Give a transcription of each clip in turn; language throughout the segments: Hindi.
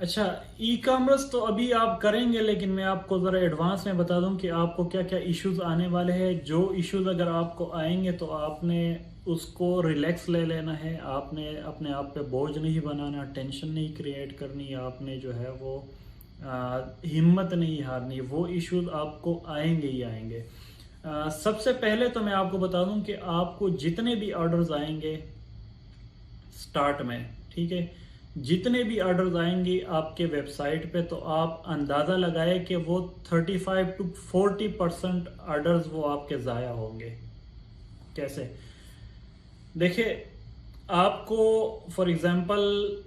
अच्छा, ई कॉमर्स तो अभी आप करेंगे, लेकिन मैं आपको ज़रा एडवांस में बता दूं कि आपको क्या क्या इश्यूज आने वाले हैं। जो इश्यूज अगर आपको आएंगे तो आपने उसको रिलैक्स ले लेना है। आपने अपने आप पे बोझ नहीं बनाना, टेंशन नहीं क्रिएट करनी। आपने जो है वो हिम्मत नहीं हारनी। वो इश्यूज आपको आएंगे ही आएंगे। सबसे पहले तो मैं आपको बता दूं कि आपको जितने भी ऑर्डर्स आएंगे स्टार्ट में, ठीक है, जितने भी ऑर्डर्स आएंगे आपके वेबसाइट पे, तो आप अंदाज़ा लगाए कि वो 35 to 40% ऑर्डर्स वो आपके ज़ाया होंगे। कैसे? देखिए, आपको फॉर एग्जांपल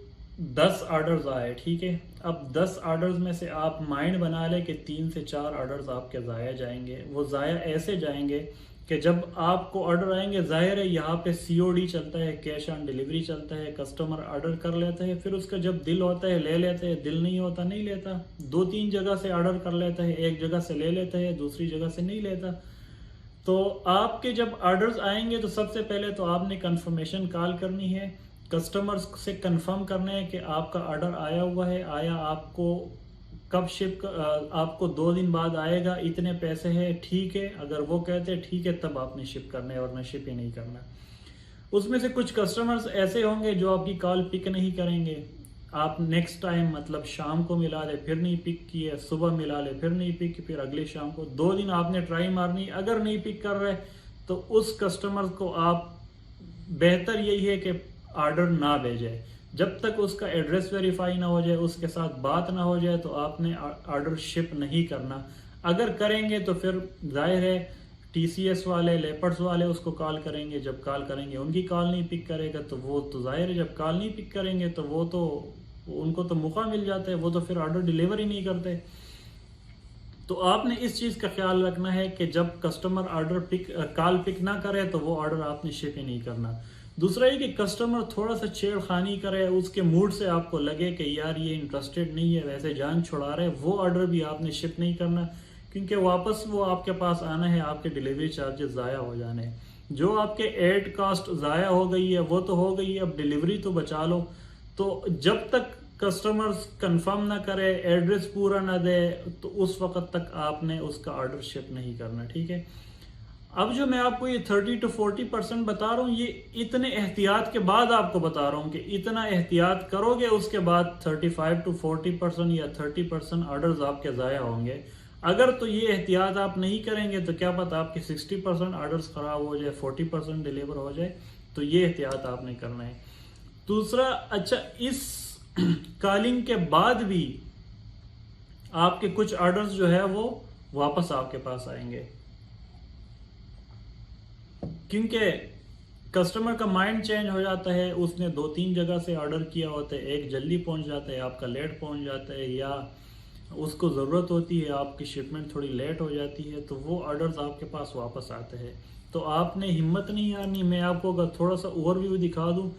10 ऑर्डर्स आए, ठीक है। अब 10 ऑर्डर्स में से आप माइंड बना लें कि 3 से 4 ऑर्डर्स आपके ज़ाया जाएंगे। वो ज़ाया ऐसे जाएंगे कि जब आपको ऑर्डर आएंगे, जाहिर है यहाँ पे सीओडी चलता है, कैश ऑन डिलीवरी चलता है। कस्टमर ऑर्डर कर लेता है, फिर उसका जब दिल होता है ले लेता है, दिल नहीं होता नहीं लेता। 2-3 जगह से ऑर्डर कर लेता है, एक जगह से ले लेता है, दूसरी जगह से नहीं लेता। तो आपके जब ऑर्डर्स आएंगे तो सबसे पहले तो आपने कंफर्मेशन कॉल करनी है, कस्टमर्स से कंफर्म करना है कि आपका ऑर्डर आया हुआ है, आया आपको कब शिप, आपको 2 दिन बाद आएगा, इतने पैसे हैं, ठीक है। अगर वो कहते हैं ठीक है, तब आपने शिप करना है, वरना शिप ही नहीं करना। उसमें से कुछ कस्टमर्स ऐसे होंगे जो आपकी कॉल पिक नहीं करेंगे। आप नेक्स्ट टाइम मतलब शाम को मिला ले, फिर नहीं पिक किए, सुबह मिला ले, फिर नहीं पिक, फिर अगले शाम को। 2 दिन आपने ट्राई मारनी। अगर नहीं पिक कर रहे तो उस कस्टमर को आप, बेहतर यही है कि ऑर्डर ना भेजें जब तक उसका एड्रेस वेरीफाई ना हो जाए, उसके साथ बात ना हो जाए। तो आपने ऑर्डर शिप नहीं करना। अगर करेंगे तो फिर जाहिर है टीसीएस वाले, लेपर्ड्स वाले उसको कॉल करेंगे। जब कॉल करेंगे उनकी कॉल नहीं पिक करेगा तो वो तो जाहिर है, जब कॉल नहीं पिक करेंगे तो वो तो उनको तो मौका मिल जाता है, वो तो फिर ऑर्डर डिलीवर ही नहीं करते। तो आपने इस चीज़ का ख्याल रखना है कि जब customer order pick, call pick ना करे तो वो ऑर्डर आपने शिप ही नहीं करना। दूसरा ये कि कस्टमर थोड़ा सा छेड़खानी करे, उसके मूड से आपको लगे कि यार ये इंटरेस्टेड नहीं है, वैसे जान छुड़ा रहे, वो ऑर्डर भी आपने शिप नहीं करना। क्योंकि वापस वो आपके पास आना है, आपके डिलीवरी चार्जेस ज़ाया हो जाने हैं। जो आपके एड कास्ट ज़ाया हो गई है वो तो हो गई है, अब डिलीवरी तो बचा लो। तो जब तक कस्टमर्स कंफर्म ना करे, एड्रेस पूरा ना दे, तो उस वक्त तक आपने उसका ऑर्डर शिप नहीं करना, ठीक है। अब जो मैं आपको ये 30 to 40% बता रहा हूँ, ये इतने एहतियात के बाद आपको बता रहा हूँ कि इतना एहतियात करोगे, उसके बाद 35 to 40% या 30% ऑर्डर्स आपके ज़ाया होंगे। अगर तो ये एहतियात आप नहीं करेंगे तो क्या पता आपके 60% ऑर्डर्स ख़राब हो जाए, 40% डिलीवर हो जाए। तो ये एहतियात आपने करना है। दूसरा, अच्छा, इस कॉलिंग के बाद भी आपके कुछ ऑर्डर्स जो है वो वापस आपके पास आएंगे, क्योंकि कस्टमर का माइंड चेंज हो जाता है। उसने 2-3 जगह से ऑर्डर किया होता है, एक जल्दी पहुंच जाता है, आपका लेट पहुंच जाता है, या उसको ज़रूरत होती है, आपकी शिपमेंट थोड़ी लेट हो जाती है, तो वो ऑर्डर्स आपके पास वापस आते हैं। तो आपने हिम्मत नहीं हारनी। मैं आपको अगर थोड़ा सा ओवरव्यू दिखा दूं,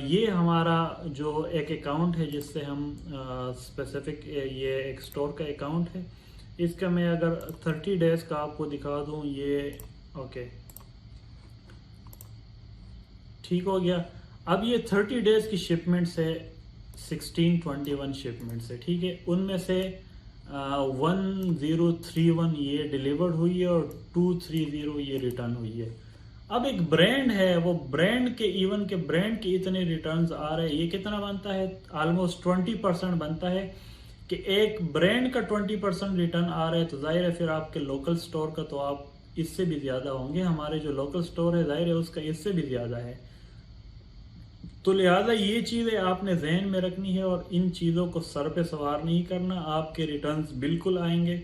ये हमारा जो एक अकाउंट है जिससे हम स्पेसिफिक, ये एक स्टोर का अकाउंट है। इसका मैं अगर 30 डेज़ का आपको दिखा दूं, ये ओके, ठीक हो गया। अब ये 30 डेज की शिपमेंट्स है, 1621 शिपमेंट्स है, ठीक है। उनमें से 1031 ये डिलीवर्ड हुई है और 230 ये रिटर्न हुई है। अब एक ब्रांड है, वो ब्रांड के, इवन के ब्रांड के इतने रिटर्न्स आ रहे हैं, ये कितना बनता है? ऑलमोस्ट 20% बनता है। कि एक ब्रांड का 20% रिटर्न आ रहा है, तो जाहिर है फिर आपके लोकल स्टोर का तो आप इससे भी ज़्यादा होंगे। हमारे जो लोकल स्टोर है, जाहिर है उसका इससे भी ज़्यादा है। तो लिहाजा ये चीज़ें आपने जहन में रखनी है और इन चीज़ों को सर पे सवार नहीं करना। आपके रिटर्न्स बिल्कुल आएंगे,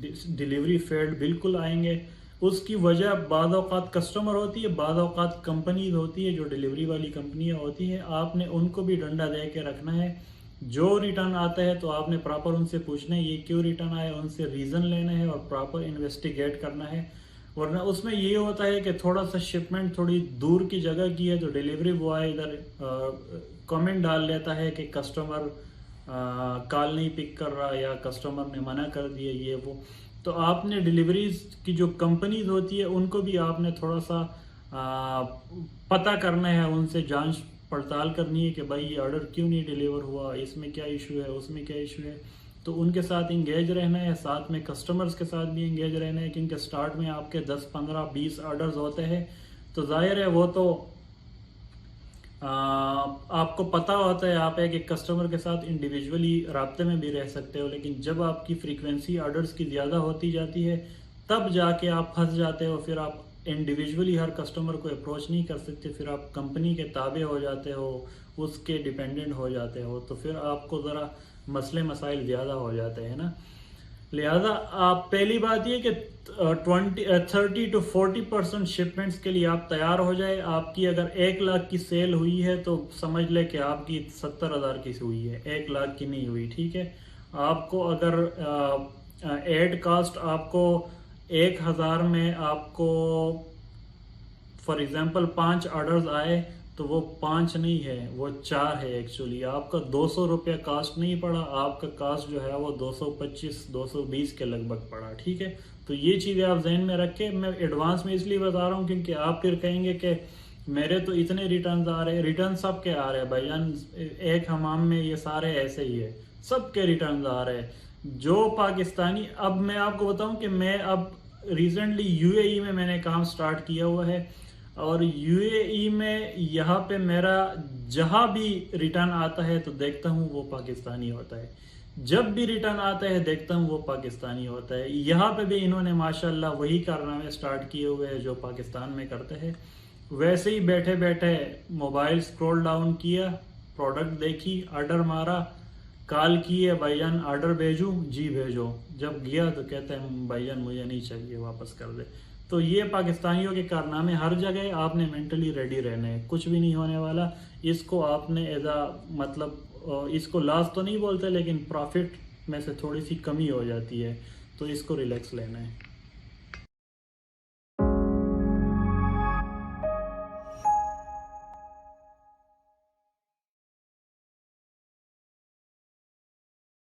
डिलीवरी फेल्ड बिल्कुल आएंगे। उसकी वजह बाद औक़ात कस्टमर होती है, बाद औक़ात कंपनीज होती है, जो डिलीवरी वाली कंपनियां होती हैं। आपने उनको भी डंडा दे के रखना है। जो रिटर्न आता है तो आपने प्रॉपर उनसे पूछना है ये क्यों रिटर्न आया, उनसे रीज़न लेना है और प्रॉपर इन्वेस्टिगेट करना है। वरना उसमें ये होता है कि थोड़ा सा शिपमेंट थोड़ी दूर की जगह की है तो डिलीवरी बॉय इधर कमेंट डाल लेता है कि कस्टमर कॉल नहीं पिक कर रहा, या कस्टमर ने मना कर दिया, ये वो। तो आपने डिलीवरीज की जो कंपनीज होती है उनको भी आपने थोड़ा सा पता करना है, उनसे जांच पड़ताल करनी है कि भाई ये ऑर्डर क्यों नहीं डिलीवर हुआ, इसमें क्या इशू है, उसमें क्या इशू है। तो उनके साथ इंगेज रहना है, साथ में कस्टमर्स के साथ भी इंगेज रहना है, क्योंकि स्टार्ट में आपके 10, 15, 20 ऑर्डर्स होते हैं, तो जाहिर है वो तो आपको पता होता है आप एक एक कस्टमर के साथ इंडिविजुअली राब्ते में भी रह सकते हो, लेकिन जब आपकी फ्रीक्वेंसी ऑर्डर्स की ज़्यादा होती जाती है तब जाके आप फंस जाते हो। फिर आप इंडिविजुअली हर कस्टमर को अप्रोच नहीं कर सकते, फिर आप कंपनी के ताबे हो जाते हो, उसके डिपेंडेंट हो जाते हो, तो फिर आपको ज़रा मसले मसाइल ज़्यादा हो जाते हैं ना। लिहाजा आप पहली बात ये कि 30 to 40% शिपमेंट्स के लिए आप तैयार हो जाए। आपकी अगर 1 लाख की सेल हुई है तो समझ ले कि आपकी 70,000 की हुई है, 1 लाख की नहीं हुई, ठीक है। आपको अगर एड कास्ट आपको 1,000 में आपको फॉर एग्जांपल 5 ऑर्डर्स आए तो वो 5 नहीं है, वो 4 है एक्चुअली। आपका 200 रुपया कास्ट नहीं पड़ा, आपका कास्ट जो है वो 225 220 के लगभग पड़ा, ठीक है। तो ये चीज़ें आप जहन में रखें। मैं एडवांस में इसलिए बता रहा हूँ क्योंकि आप फिर कहेंगे कि मेरे तो इतने रिटर्न आ रहे हैं। रिटर्न सब के आ रहे हैं भाईजान, एक हमाम में ये सारे ऐसे ही है, सबके रिटर्न आ रहे हैं जो पाकिस्तानी। अब मैं आपको बताऊं कि मैं अब रिसेंटली यूएई में मैंने काम स्टार्ट किया हुआ है, और यूएई में यहाँ पे मेरा जहाँ भी रिटर्न आता है तो देखता हूँ वो पाकिस्तानी होता है, जब भी रिटर्न आता है देखता हूँ वो पाकिस्तानी होता है। यहाँ पे भी इन्होंने माशाल्लाह वही कारनामे स्टार्ट किए हुए हैं जो पाकिस्तान में करते हैं। वैसे ही बैठे बैठे मोबाइल स्क्रॉल डाउन किया, प्रोडक्ट देखी, ऑर्डर मारा, कॉल किए, भाईजान ऑर्डर भेजूं, जी भेजो। जब गया तो कहते हैं भाईजान मुझे नहीं चाहिए, वापस कर दे। तो ये पाकिस्तानियों के कारनामे हर जगह, आपने मेंटली रेडी रहना है, कुछ भी नहीं होने वाला। इसको आपने एज आ मतलब इसको लॉस तो नहीं बोलते, लेकिन प्रॉफिट में से थोड़ी सी कमी हो जाती है, तो इसको रिलैक्स लेना है।